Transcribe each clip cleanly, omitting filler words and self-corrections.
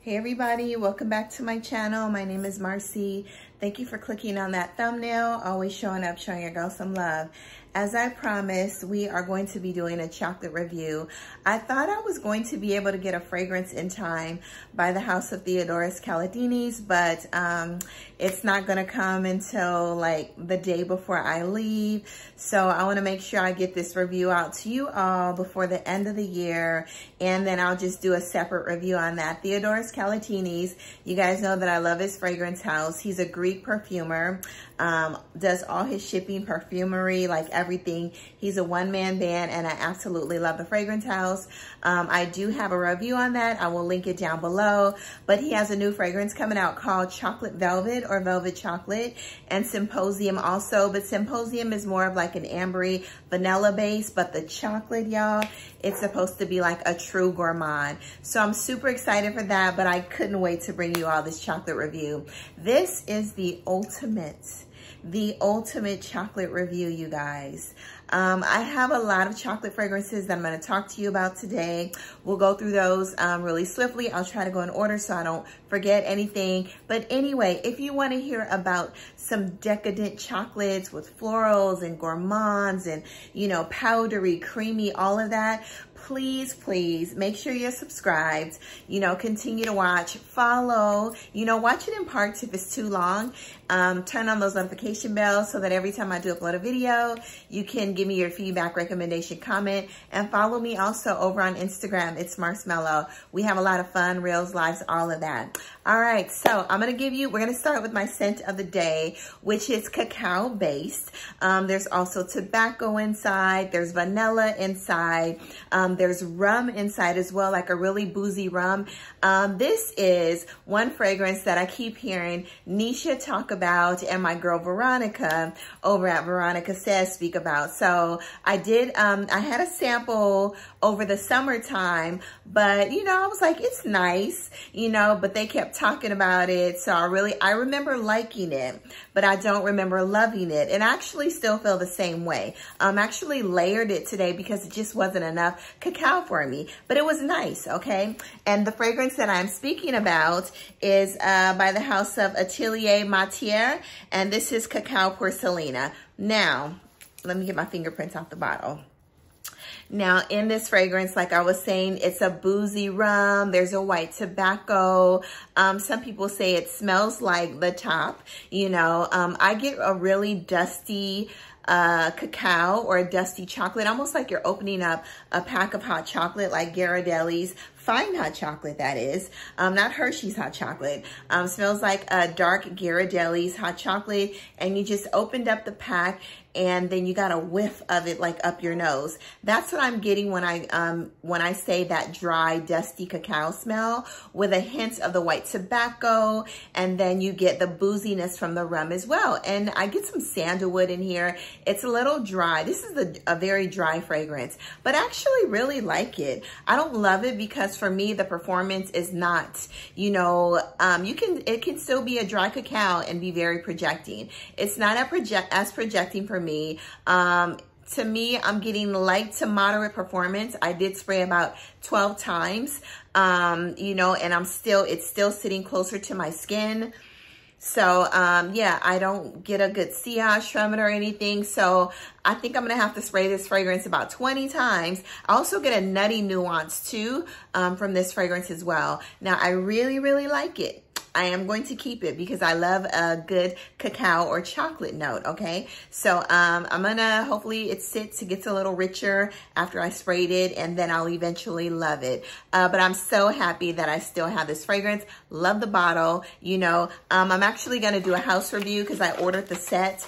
Hey everybody, welcome back to my channel. My name is Marcy. Thank you for clicking on that thumbnail, always showing up, showing your girl some love. As I promised, we are going to be doing a chocolate review. I thought I was going to be able to get a fragrance in time by the House of Theodoros Kaladinis, but it's not gonna come until like the day before I leave. So I wanna make sure I get this review out to you all before the end of the year, and then I'll just do a separate review on that. Theodoros Kaladinis, you guys know that I love his fragrance house. He's a Greek perfumer, does all his shipping, perfumery, like everything. He's a one-man band, and I absolutely love the fragrance house. I do have a review on that. I will link it down below, but he has a new fragrance coming out called Chocolate Velvet or Velvet Chocolate, and Symphonium also, but Symphonium is more of like an ambery vanilla base, but the chocolate, y'all, it's supposed to be like a true gourmand. So I'm super excited for that, but I couldn't wait to bring you all this chocolate review. This is the ultimate chocolate review, you guys. I have a lot of chocolate fragrances that I'm going to talk to you about today. We'll go through those really swiftly. I'll try to go in order so I don't forget anything. But anyway, if you want to hear about some decadent chocolates with florals and gourmands and, you know, powdery, creamy, all of that, please make sure you're subscribed. You know, continue to watch, follow, you know, watch it in parts if it's too long. Turn on those notification bells so that every time I do upload a video, you can give me your feedback, recommendation, comment, and follow me also over on Instagram. It's Marshmallow. We have a lot of fun, reels, lives, all of that. All right, so we're gonna start with my scent of the day, which is cacao based. There's also tobacco inside, there's vanilla inside, there's rum inside as well, like a really boozy rum. This is one fragrance that I keep hearing Nisha talk about and my girl Veronica over at Veronica Says speak about. So I had a sample over the summertime, but you know, I was like, it's nice, you know, but they kept talking about it. So I remember liking it, but I don't remember loving it. And I actually still feel the same way. Actually layered it today because it just wasn't enough cacao for me, but it was nice, okay? And the fragrance that I'm speaking about is by the House of Atelier Matière, and this is Cacao Porcelana. Now, let me get my fingerprints off the bottle. Now, in this fragrance, like I was saying, it's a boozy rum. There's a white tobacco. Some people say it smells like the top. You know, I get a really dusty cacao or a dusty chocolate, almost like you're opening up a pack of hot chocolate, like Ghirardelli's fine hot chocolate, that is, not Hershey's hot chocolate. Smells like a dark Ghirardelli's hot chocolate, and you just opened up the pack and then you got a whiff of it like up your nose. That's what I'm getting when I say that dry, dusty cacao smell with a hint of the white tobacco, and then you get the booziness from the rum as well. And I get some sandalwood in here. It's a little dry. This is a very dry fragrance, but I actually really like it. I don't love it because for me, the performance is not, you know, it can still be a dry cacao and be very projecting. It's not as projecting for me. To me, I'm getting light to moderate performance. I did spray about 12 times, you know, and it's still sitting closer to my skin. So, yeah, I don't get a good sillage from it or anything. So I think I'm going to have to spray this fragrance about 20 times. I also get a nutty nuance too, from this fragrance as well. Now, I really like it. I am going to keep it because I love a good cacao or chocolate note, okay? So I'm gonna, hopefully it sits, it gets a little richer after I sprayed it, and then I'll eventually love it. But I'm so happy that I still have this fragrance. Love the bottle, you know. I'm actually gonna do a house review because I ordered the set.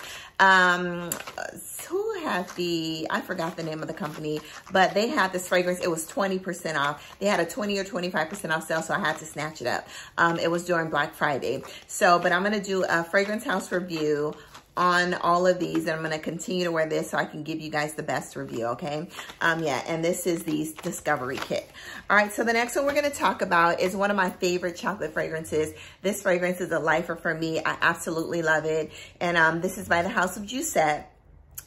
Who had I forgot the name of the company, but they had this fragrance. It was 20% off. They had a 20 or 25% off sale, so I had to snatch it up. It was during Black Friday. So, but I'm going to do a fragrance house review on all of these, and I'm going to continue to wear this so I can give you guys the best review, okay? Yeah, and this is the Discovery Kit. All right, so the next one we're going to talk about is one of my favorite chocolate fragrances. This fragrance is a lifer for me. I absolutely love it. And this is by the House of JOUSSET.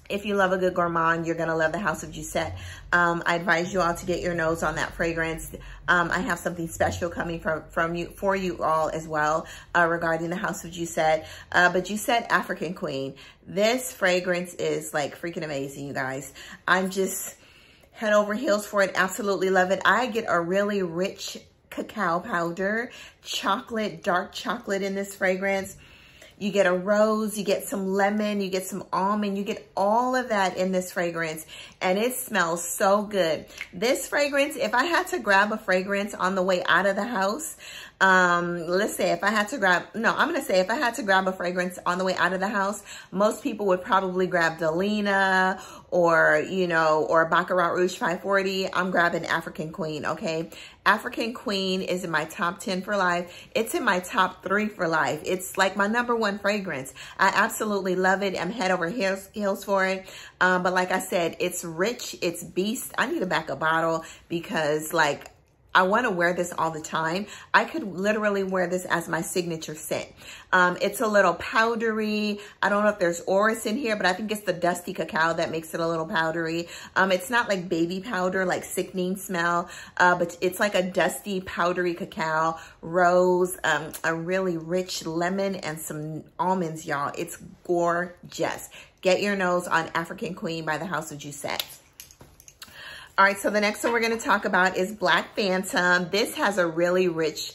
If you love a good gourmand, you're gonna love the House of JOUSSET. I advise you all to get your nose on that fragrance. I have something special coming for you all as well regarding the House of JOUSSET. But JOUSSET African Queen, this fragrance is like freaking amazing, you guys. I'm just head over heels for it. Absolutely love it. I get a really rich cacao powder, chocolate, dark chocolate in this fragrance. You get a rose, you get some lemon, you get some almond, you get all of that in this fragrance, and it smells so good. This fragrance, if I had to grab a fragrance on the way out of the house, let's say if I had to grab, no, I'm going to say if I had to grab a fragrance on the way out of the house, most people would probably grab Delina or, you know, or Baccarat Rouge 540. I'm grabbing African Queen, okay? African Queen is in my top 10 for life. It's in my top 3 for life. It's like my #1 fragrance. I absolutely love it. I'm head over heels for it. But like I said, it's rich, it's beast. I need a backup bottle because like, I want to wear this all the time. I could literally wear this as my signature scent. It's a little powdery. I don't know if there's orris in here, but I think it's the dusty cacao that makes it a little powdery. It's not like baby powder, like sickening smell, but it's like a dusty, powdery cacao, rose, a really rich lemon, and some almonds, y'all. It's gorgeous. Get your nose on African Queen by the House of JOUSSET. All right, so the next one we're going to talk about is Black Phantom. This has a really rich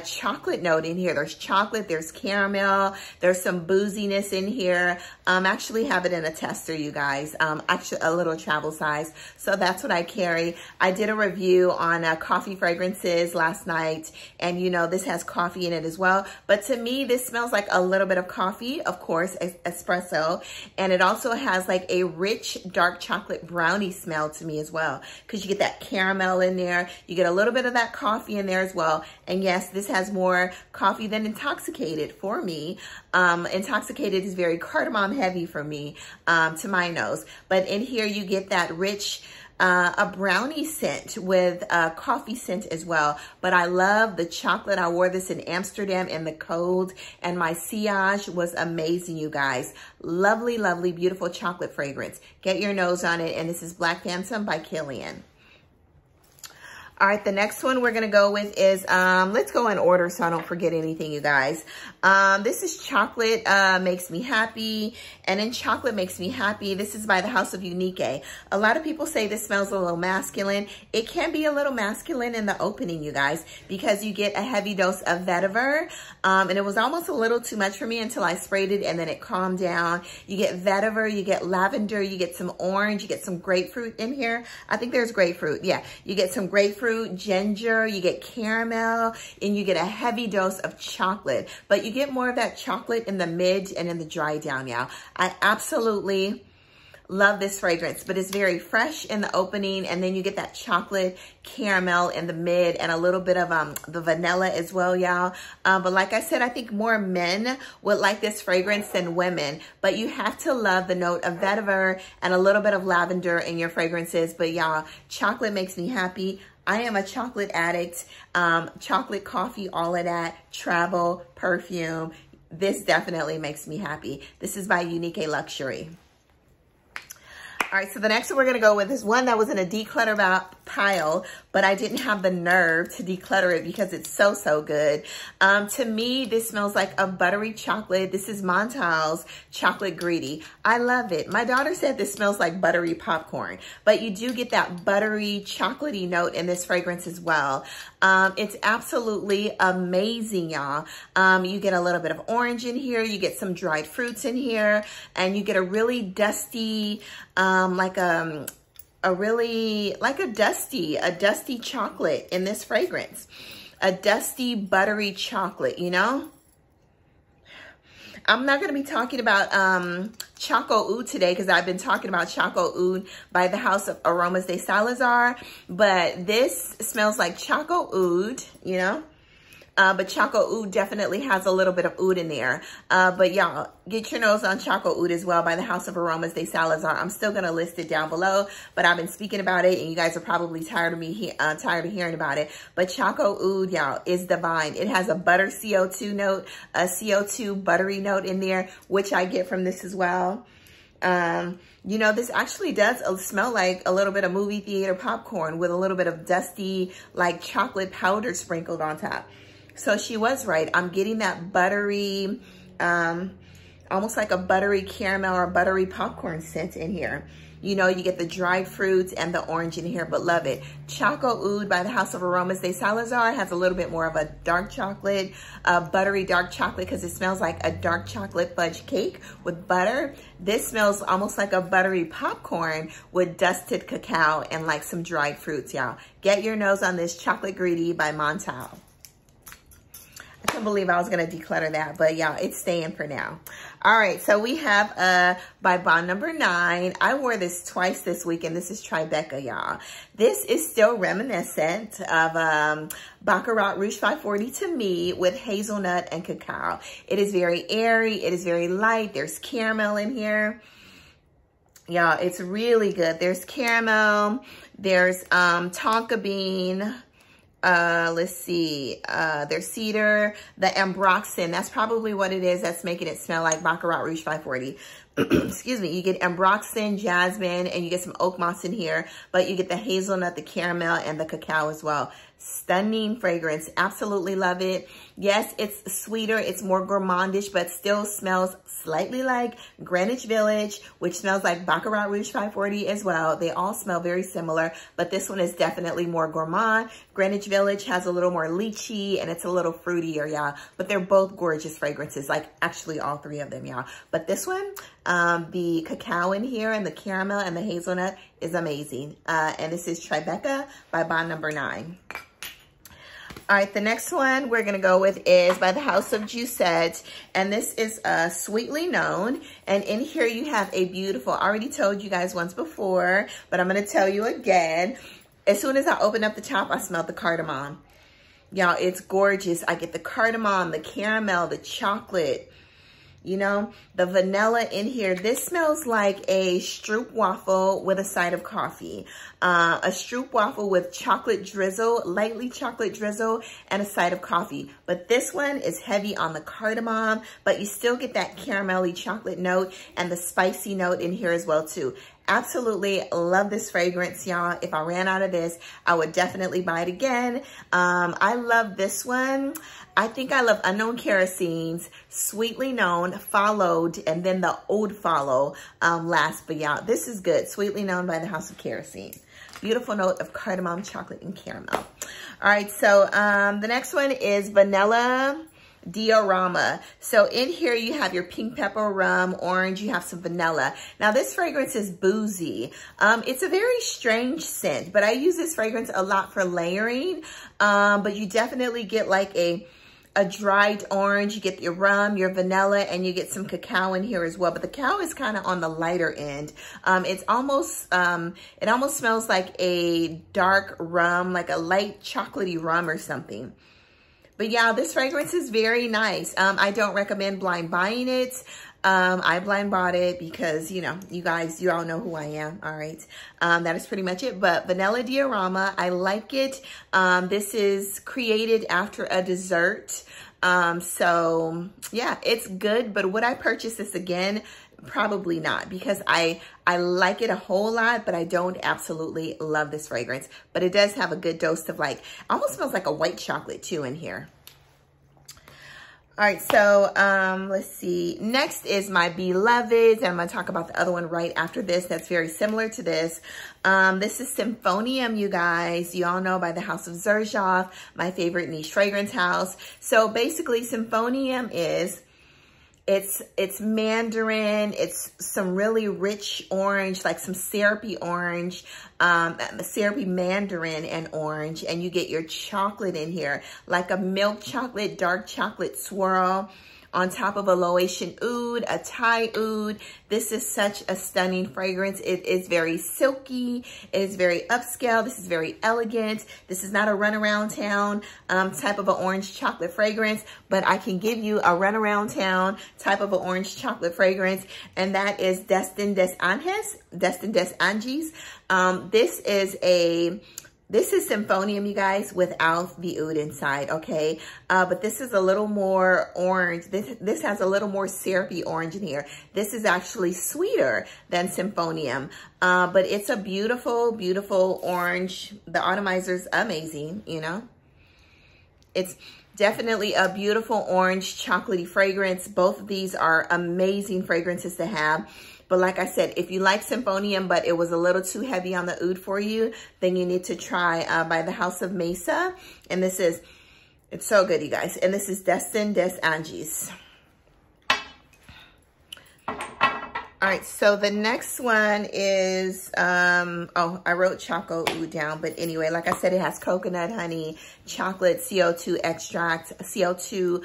chocolate note in here. There's chocolate, there's caramel, there's some booziness in here. Actually have it in a tester, you guys. Actually a little travel size. So that's what I carry. I did a review on coffee fragrances last night, and you know, this has coffee in it as well. But to me, this smells like a little bit of coffee, of course, espresso. And it also has like a rich dark chocolate brownie smell to me as well, because you get that caramel in there. You get a little bit of that coffee in there as well. And yes, this has more coffee than Intoxicated for me. Intoxicated is very cardamom heavy for me, to my nose. But in here, you get that rich, a brownie scent with a coffee scent as well. But I love the chocolate. I wore this in Amsterdam in the cold, and my sillage was amazing, you guys. Lovely, lovely, beautiful chocolate fragrance. Get your nose on it. And this is Black Phantom by KILIAN. All right, the next one we're going to go with is, let's go in order so I don't forget anything, you guys. This is Chocolate Makes Me Happy, and in Chocolate Makes Me Happy, this is by the House of Unique. A lot of people say this smells a little masculine. It can be a little masculine in the opening, you guys, because you get a heavy dose of vetiver, and it was almost a little too much for me until I sprayed it, and then it calmed down. You get vetiver, you get lavender, you get some orange, you get some grapefruit in here. I think there's grapefruit. Yeah, you get some grapefruit, ginger, you get caramel, and you get a heavy dose of chocolate. But you get more of that chocolate in the mid and in the dry down, y'all. I absolutely love this fragrance, but it's very fresh in the opening, and then you get that chocolate caramel in the mid and a little bit of the vanilla as well, y'all. But like I said, I think more men would like this fragrance than women, but you have to love the note of vetiver and a little bit of lavender in your fragrances. But y'all, Chocolate Makes Me Happy. I am a chocolate addict, chocolate, coffee, all of that, travel, perfume. This definitely makes me happy. This is by Unique Luxury. All right, so the next one we're going to go with is one that was in a declutter pile, but I didn't have the nerve to declutter it because it's so, so good. To me, this smells like a buttery chocolate. This is MONTALS Chocolate Greedy. I love it. My daughter said this smells like buttery popcorn, but you do get that buttery, chocolatey note in this fragrance as well. It's absolutely amazing, y'all. You get a little bit of orange in here. You get some dried fruits in here, and you get a really dusty, like a dusty chocolate in this fragrance. A dusty, buttery chocolate, you know? I'm not going to be talking about Choco Oud today because I've been talking about Choco Oud by the House of AROMASDESALAZAR, but this smells like Choco Oud, you know? But Choco Oud definitely has a little bit of oud in there. But y'all, get your nose on Choco Oud as well by the House of AROMASDESALAZAR. I'm still going to list it down below, but I've been speaking about it, and you guys are probably tired of hearing about it. But Choco Oud, y'all, is divine. It has a butter CO2 note, a CO2 buttery note in there, which I get from this as well. You know, this actually does smell like a little bit of movie theater popcorn with a little bit of dusty, like chocolate powder sprinkled on top. So she was right. I'm getting that buttery, almost like a buttery caramel or buttery popcorn scent in here. You know, you get the dried fruits and the orange in here, but love it. Choco Oud by the House of AROMASDESALAZAR has a little bit more of a dark chocolate, buttery dark chocolate, because it smells like a dark chocolate fudge cake with butter. This smells almost like a buttery popcorn with dusted cacao and like some dried fruits, y'all. Get your nose on this Chocolate Greedy by MONTALS. I can't believe I was going to declutter that, but y'all, it's staying for now. All right, so we have by Bond number 9. I wore this twice this week, and this is TRIBECA, y'all. This is still reminiscent of Baccarat Rouge 540 to me with hazelnut and cacao. It is very airy. It is very light. There's caramel in here. Y'all, it's really good. There's caramel. There's tonka bean. Let's see, there's cedar, the ambroxan, that's probably what it is that's making it smell like Baccarat Rouge 540. Excuse me, you get ambroxan, jasmine, and you get some oak moss in here, but you get the hazelnut, the caramel, and the cacao as well. Stunning fragrance, absolutely love it. Yes, it's sweeter, it's more gourmandish, but still smells slightly like Greenwich Village, which smells like Baccarat Rouge 540 as well. They all smell very similar, but this one is definitely more gourmand. Greenwich Village has a little more lychee and it's a little fruitier, y'all. But they're both gorgeous fragrances, like actually all three of them, y'all. But this one, the cacao in here and the caramel and the hazelnut is amazing. And this is TRIBECA by Bond number 9. All right, the next one we're gonna go with is by the House of JOUSSET, and this is Sweetly Known. And in here you have a beautiful, I already told you guys once before, but I'm gonna tell you again. As soon as I open up the top, I smell the cardamom. Y'all, it's gorgeous. I get the cardamom, the caramel, the chocolate, you know, the vanilla in here. This smells like a stroop waffle with a side of coffee. A stroop waffle with chocolate drizzle, lightly chocolate drizzle, and a side of coffee. But this one is heavy on the cardamom, but you still get that caramelly chocolate note and the spicy note in here as well too. Absolutely love this fragrance, y'all. If I ran out of this, I would definitely buy it again. I love this one. I think I love Unknown Kerosene's Sweetly Known, followed, and then the Oud follow last. But yeah, this is good. Sweetly Known by the House of Kerosene. Beautiful note of cardamom, chocolate, and caramel. All right, so the next one is Vanilla DIORAMA. So in here you have your pink pepper, rum, orange, you have some vanilla. Now this fragrance is boozy. It's a very strange scent, but I use this fragrance a lot for layering. But you definitely get like a dried orange, you get your rum, your vanilla, and you get some cacao in here as well. But the cacao is kind of on the lighter end. It's almost, it almost smells like a dark rum, like a light chocolatey rum or something. But yeah, this fragrance is very nice. I don't recommend blind buying it. I blind bought it because, you know, you guys, you all know who I am. All right. That is pretty much it. But Vanilla DIORAMA, I like it. This is created after a dessert. So yeah, it's good. But would I purchase this again? Probably not, because I like it a whole lot, but I don't absolutely love this fragrance. But it does have a good dose of like, almost smells like a white chocolate too in here. All right, so let's see. Next is my Beloveds, and I'm gonna talk about the other one right after this that's very similar to this. This is SYMPHONIUM, you guys. You all know by the House of XERJOFF, my favorite niche fragrance house. So basically, SYMPHONIUM is, it's mandarin, it's some really rich orange, like some syrupy orange, syrupy mandarin and orange, and you get your chocolate in here, like a milk chocolate, dark chocolate swirl on top of a Laotian oud, a Thai oud. This is such a stunning fragrance. It is very silky. It is very upscale. This is very elegant. This is not a run around town type of an orange chocolate fragrance, but I can give you a run around town type of an orange chocolate fragrance, and that is Destin des Anges. This is a This is Symphonium, you guys, without the oud inside, okay? But this is a little more orange. This has a little more syrupy orange in here. This is actually sweeter than Symphonium. But it's a beautiful, beautiful orange. The atomizer's amazing, you know? It's definitely a beautiful orange chocolatey fragrance. Both of these are amazing fragrances to have. But like I said, if you like Symphonium, but it was a little too heavy on the oud for you, then you need to try by the House of Mesa. And this is, it's so good, you guys. And this is Destin des Anges. All right, so the next one is, oh, I wrote Choco oud down, but anyway, like I said, it has coconut, honey, chocolate, CO2 extract, CO2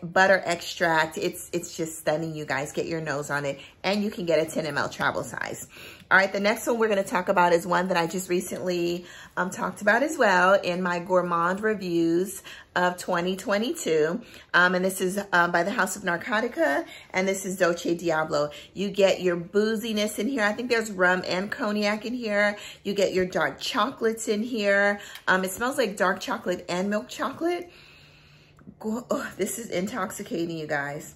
butter extract. It's just stunning, you guys. Get your nose on it. And you can get a 10 ml travel size. All right, the next one we're going to talk about is one that I just recently talked about as well in my gourmand reviews of 2022. And this is by the House of NARCOTICA, and this is Dolce Diablo. You get your booziness in here. I think there's rum and cognac in here. You get your dark chocolates in here. It smells like dark chocolate and milk chocolate. Oh, this is intoxicating, you guys.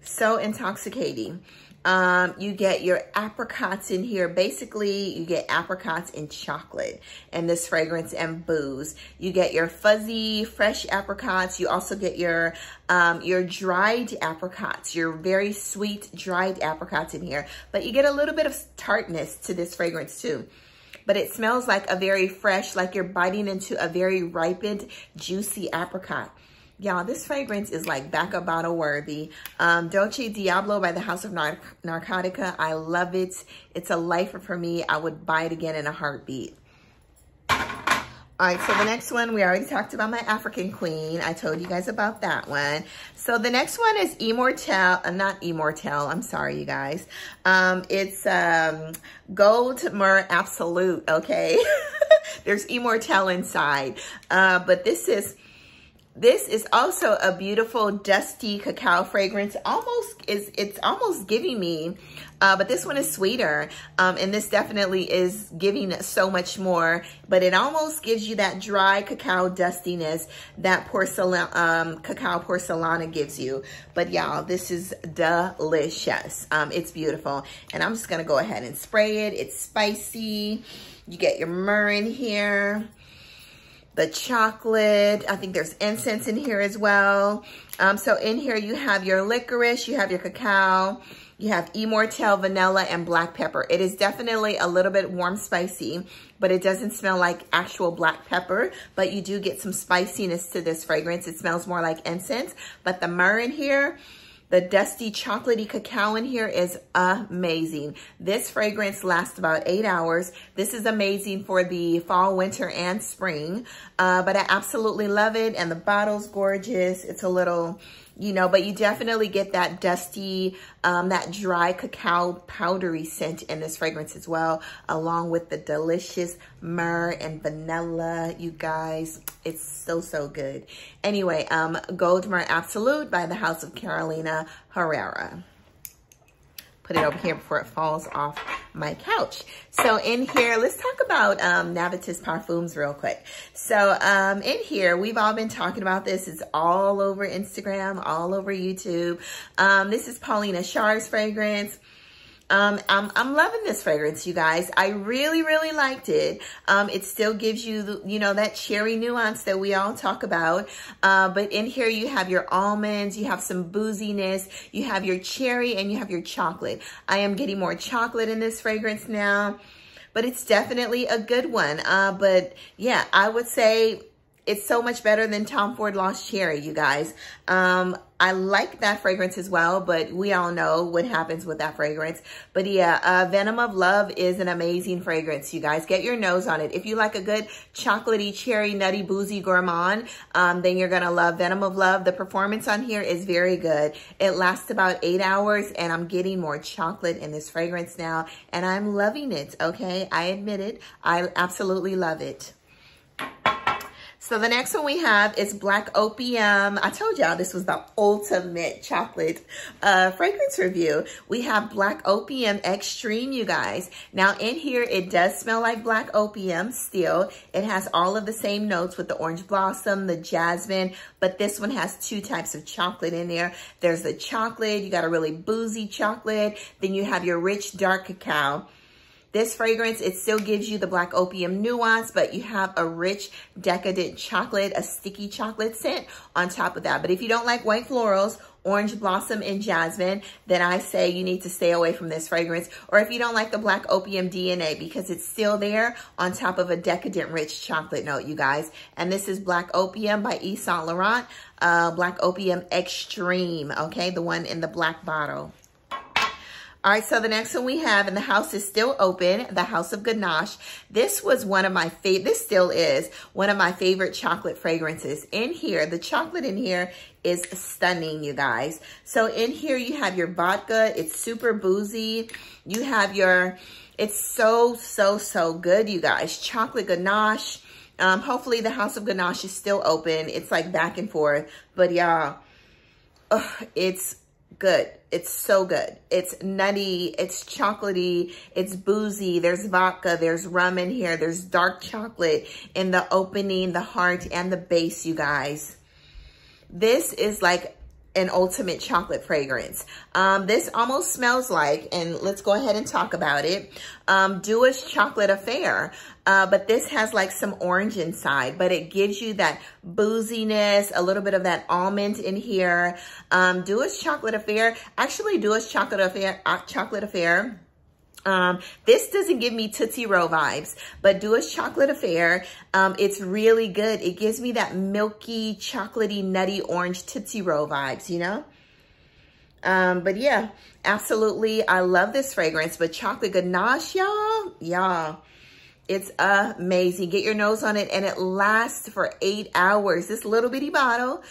So intoxicating. You get your apricots in here. Basically, you get apricots and chocolate and this fragrance and booze. You get your fuzzy, fresh apricots. You also get your dried apricots, your very sweet dried apricots in here. But you get a little bit of tartness to this fragrance too. But it smells like a very fresh, like you're biting into a very ripened, juicy apricot. Y'all, this fragrance is like backup bottle worthy. Dolce Diablo by the House of NARCOTICA. I love it. It's a lifer for me. I would buy it again in a heartbeat. All right, so the next one, we already talked about my African queen. I told you guys about that one. So the next one is Immortelle, not Immortelle, I'm sorry, you guys. It's Gold Myrrh Absolute, okay? There's Immortelle inside, but this is also a beautiful dusty cacao fragrance. It's almost giving me, but this one is sweeter. And this definitely is giving so much more, but it almost gives you that dry cacao dustiness that cacao porcelana gives you. But y'all, this is delicious. It's beautiful. And I'm just gonna go ahead and spray it. It's spicy. You get your myrrh in here. The chocolate, I think there's incense in here as well. So in here you have your licorice, you have your cacao, you have Immortelle, vanilla, and black pepper. It is definitely a little bit warm spicy, but it doesn't smell like actual black pepper, but you do get some spiciness to this fragrance. It smells more like incense, but the myrrh in here, the dusty chocolatey cacao in here is amazing. This fragrance lasts about 8 hours. This is amazing for the fall, winter, and spring. But I absolutely love it. And the bottle's gorgeous. It's a little, you know, but you definitely get that dusty, that dry cacao powdery scent in this fragrance as well, along with the delicious myrrh and vanilla, you guys. It's so, so good. Anyway, Gold Myrrh Absolute by the House of Carolina Herrera. Put it over here before it falls off my couch. So in here, let's talk about NAVITUS Perfumes real quick. So in here, we've all been talking about this. It's all over Instagram, all over YouTube. This is Paulina Char's fragrance. I'm loving this fragrance, you guys. I really, really liked it. It still gives you, that cherry nuance that we all talk about. But in here you have your almonds, you have some booziness, you have your cherry, and you have your chocolate. I am getting more chocolate in this fragrance now, but it's definitely a good one. But yeah, I would say it's so much better than Tom Ford Lost Cherry, you guys. I like that fragrance as well, but we all know what happens with that fragrance. But yeah, Venom of Love is an amazing fragrance, you guys. Get your nose on it. If you like a good chocolatey, cherry, nutty, boozy gourmand, then you're gonna love Venom of Love. The performance on here is very good. It lasts about 8 hours, and I'm getting more chocolate in this fragrance now, and I'm loving it, okay? I admit it. I absolutely love it. So the next one we have is Black Opium. I told y'all this was the ultimate chocolate fragrance review. We have Black Opium Extreme, you guys. Now in here, it does smell like Black Opium still. It has all of the same notes with the orange blossom, the jasmine, but this one has two types of chocolate in there. There's the chocolate, you got a really boozy chocolate, then you have your rich dark cacao. This fragrance, it still gives you the Black Opium nuance, but you have a rich, decadent chocolate, a sticky chocolate scent on top of that. But if you don't like white florals, orange blossom, and jasmine, then I say you need to stay away from this fragrance. Or if you don't like the Black Opium DNA, because it's still there on top of a decadent, rich chocolate note, you guys. And this is Black Opium by Yves Saint Laurent, Black Opium Extreme, okay? The one in the black bottle. All right, so the next one we have, and the house is still open, the House of Ganache. This was one of my favorite, this still is one of my favorite chocolate fragrances. In here, the chocolate in here is stunning, you guys. So in here, you have your vodka. It's super boozy. You have your, it's so good, you guys. Chocolate ganache. Hopefully the House of Ganache is still open. It's like back and forth, but y'all, it's good. It's so good. It's nutty. It's chocolatey. It's boozy. There's vodka. There's rum in here. There's dark chocolate in the opening, the heart, and the base, you guys. This is like an ultimate chocolate fragrance. This almost smells like, and let's go ahead and talk about it, Dua's Chocolate Affair. But this has like some orange inside, but it gives you that booziness, a little bit of that almond in here. Dua's Chocolate Affair, actually Dua's Chocolate Affair, this doesn't give me Tootsie Roll vibes, but Dua's Chocolate Affair, it's really good. It gives me that milky, chocolatey, nutty orange Tootsie Roll vibes, you know? But yeah, absolutely. I love this fragrance, but chocolate ganache, y'all, it's amazing. Get your nose on it, and it lasts for 8 hours. This little bitty bottle,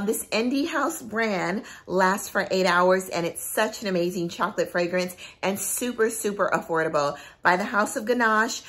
this Indie House brand lasts for 8 hours, and it's such an amazing chocolate fragrance and super affordable. By the House of Ganache.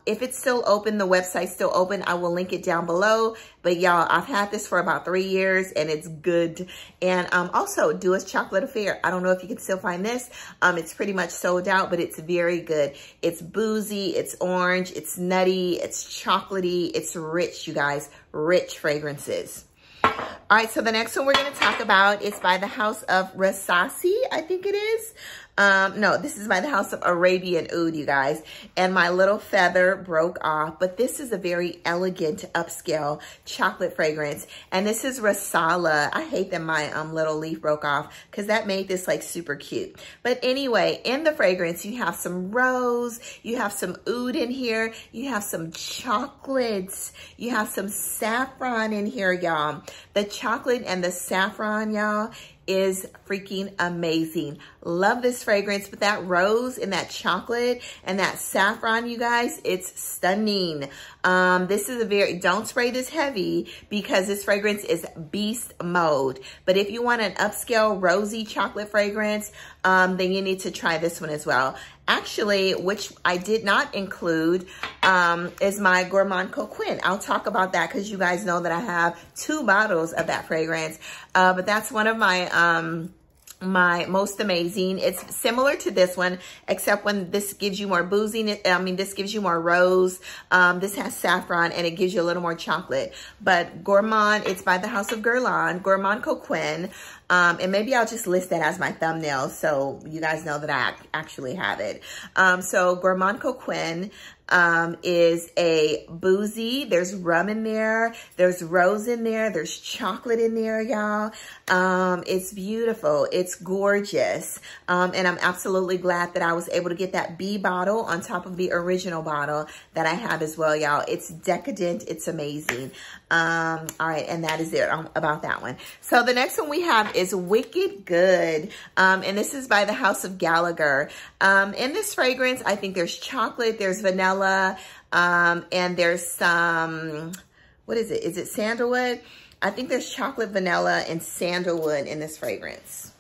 If it's still open, the website's still open, I will link it down below. But y'all, I've had this for about 3 years, and it's good. And also, Dua's Chocolate Affair. I don't know if you can still find this. It's pretty much sold out, but it's very good. It's boozy, it's orange, it's nutty, it's chocolatey, it's rich, you guys. Rich fragrances. All right, so the next one we're going to talk about is by the House of Rasasi, I think it is. No, this is by the House of Arabian Oud, you guys. And my little feather broke off. But this is a very elegant, upscale chocolate fragrance. And this is Rasala. I hate that my little leaf broke off because that made this like super cute. But anyway, in the fragrance, you have some rose. You have some oud in here. You have some chocolates. You have some saffron in here, y'all. The chocolate and the saffron, y'all, is freaking amazing. Love this fragrance, but that rose and that chocolate and that saffron, you guys, it's stunning. This is a very, don't spray this heavy because this fragrance is beast mode. But if you want an upscale rosy chocolate fragrance, then you need to try this one as well. Actually, which I did not include, is my Gourmand Coquin. I'll talk about that because you guys know that I have 2 bottles of that fragrance. But that's one of my my most amazing. It's similar to this one, except when this gives you more booziness. I mean, this gives you more rose. This has saffron, and it gives you a little more chocolate. But Gourmand, it's by the House of Guerlain, Gourmand Coquin. And maybe I'll just list that as my thumbnail so you guys know that I actually have it. So Gourmand Coquin is a boozy. There's rum in there. There's rose in there. There's chocolate in there, y'all. It's beautiful. It's gorgeous. And I'm absolutely glad that I was able to get that B bottle on top of the original bottle that I have as well, y'all. It's decadent. It's amazing. All right. And that is it about that one. So the next one we have is Wicked Good. And this is by the House of Gallagher. In this fragrance, I think there's chocolate, there's vanilla, and there's some, what is it? Is it sandalwood? I think there's chocolate, vanilla, and sandalwood in this fragrance.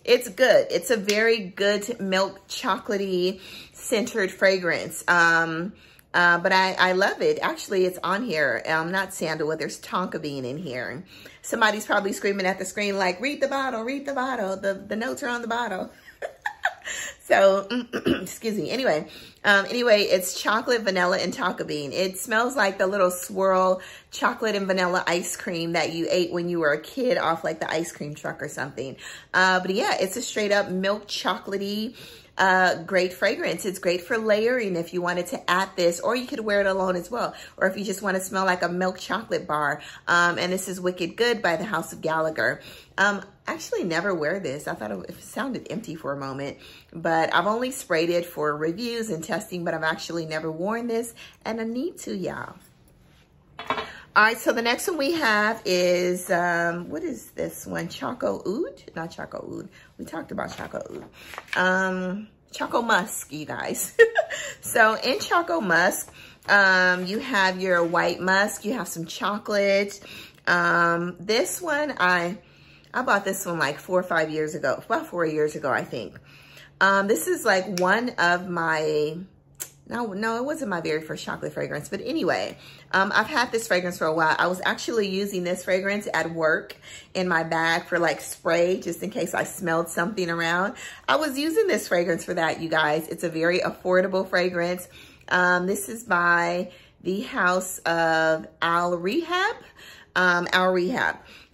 It's good. It's a very good milk chocolatey centered fragrance. But I love it. Actually, it's on here. Not sandalwood. There's tonka bean in here. Somebody's probably screaming at the screen like, read the bottle, read the bottle. The notes are on the bottle. So, excuse me. Anyway, it's chocolate, vanilla, and tonka bean. It smells like the little swirl chocolate and vanilla ice cream that you ate when you were a kid off like the ice cream truck or something. But yeah, it's a straight up milk chocolatey, great fragrance. It's great for layering if you wanted to add this, or you could wear it alone as well. Or if you just want to smell like a milk chocolate bar. And this is Wicked Good by the House of Gallagher. Actually never wear this. I thought it sounded empty for a moment, but I've only sprayed it for reviews and testing, but I've actually never worn this, and I need to, y'all. All right, so the next one we have is, what is this one? Choco Oud? Not Choco Oud. We talked about Choco Oud. Choco Musk, you guys. So in Choco Musk, you have your white musk. You have some chocolate. This one, I bought this one like 4 or 5 years ago, about 4 years ago, I think. This is like one of my, no, it wasn't my very first chocolate fragrance, but anyway, I've had this fragrance for a while. I was actually using this fragrance at work in my bag for like spray, just in case I smelled something around. I was using this fragrance for that, you guys. It's a very affordable fragrance. This is by the House of Al Rehab.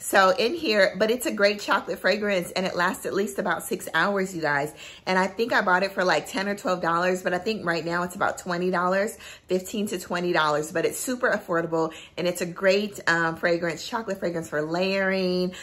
So in here, but it's a great chocolate fragrance, and it lasts at least about 6 hours, you guys. And I think I bought it for like $10 or $12, but I think right now it's about $20, $15 to $20, but it's super affordable, and it's a great fragrance, chocolate fragrance for layering,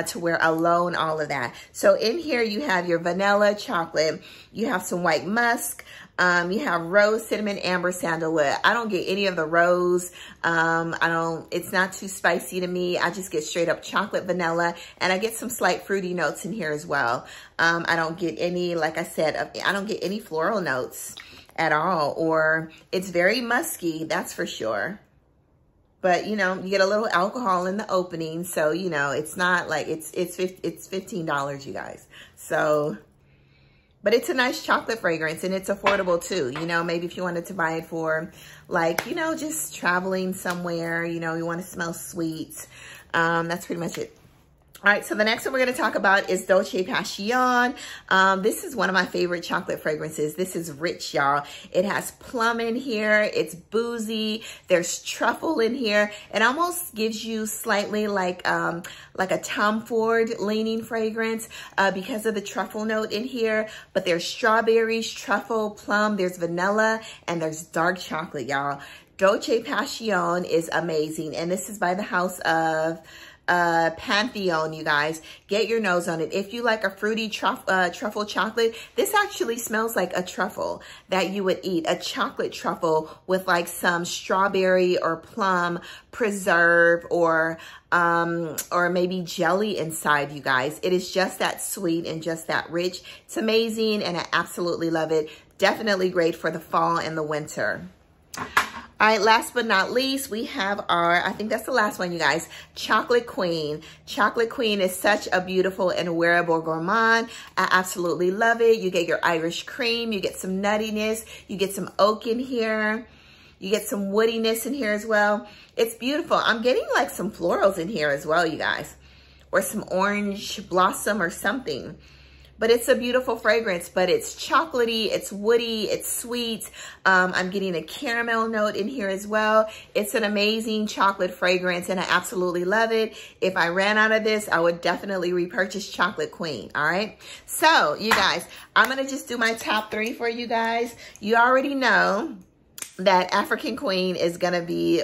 to wear alone, all of that. So in here you have your vanilla chocolate, you have some white musk, you have rose, cinnamon, amber, sandalwood. I don't get any of the rose. It's not too spicy to me. I just get straight up chocolate, vanilla, and I get some slight fruity notes in here as well. I don't get any, like I said, I don't get any floral notes at all, or it's very musky, that's for sure. But, you know, you get a little alcohol in the opening, so, you know, it's not like, it's $15, you guys. So, but it's a nice chocolate fragrance, and it's affordable too. You know, maybe if you wanted to buy it for like, you know, just traveling somewhere, you know, you want to smell sweet. That's pretty much it. All right, so the next one we're going to talk about is Dolce Passion. This is one of my favorite chocolate fragrances. This is rich, y'all. It has plum in here. It's boozy. There's truffle in here. It almost gives you slightly like a Tom Ford leaning fragrance because of the truffle note in here. But there's strawberries, truffle, plum. There's vanilla, and there's dark chocolate, y'all. Dolce Passion is amazing, and this is by the House of PanthEONE, you guys. Get your nose on it. If you like a fruity truffle chocolate, this actually smells like a truffle that you would eat, a chocolate truffle with like some strawberry or plum preserve or maybe jelly inside, you guys. It is just that sweet and just that rich. It's amazing, and I absolutely love it. Definitely great for the fall and the winter. All right, last but not least, we have our, I think that's the last one, you guys, Chocolate Queen. Chocolate Queen is such a beautiful and wearable gourmand. I absolutely love it. You get your Irish cream, you get some nuttiness, you get some oak in here, you get some woodiness in here as well. It's beautiful. I'm getting like some florals in here as well, you guys, or some orange blossom or something. But it's a beautiful fragrance, but it's chocolatey, it's woody, it's sweet. I'm getting a caramel note in here as well. It's an amazing chocolate fragrance, and I absolutely love it. If I ran out of this, I would definitely repurchase Chocolate Queen, all right? So, you guys, I'm going to just do my top 3 for you guys. You already know that African Queen is going to be...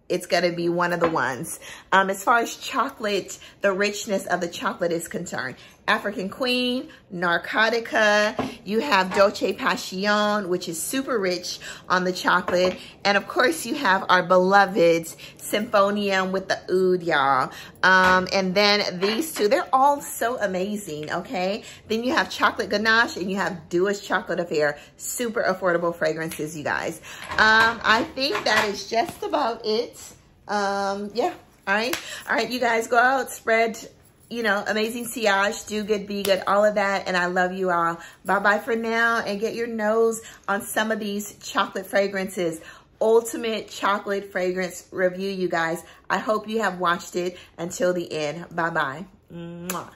it's going to be one of the ones. As far as chocolate, the richness of the chocolate is concerned. African Queen, NARCOTICA, you have Dolce Passion, which is super rich on the chocolate. And of course, you have our beloved SYMPHONIUM with the oud, y'all. And then these two, they're all so amazing, okay? Then you have Chocolate Ganache, and you have Dewish Chocolate Affair. Super affordable fragrances, you guys. I think that is just about it. Yeah, all right, you guys, go out, spread, you know, amazing sillage, do good, be good, all of that, and I love you all. Bye-bye for now, and get your nose on some of these chocolate fragrances. ultimate chocolate fragrance review, you guys. I hope you have watched it until the end. Bye-bye. Mwah.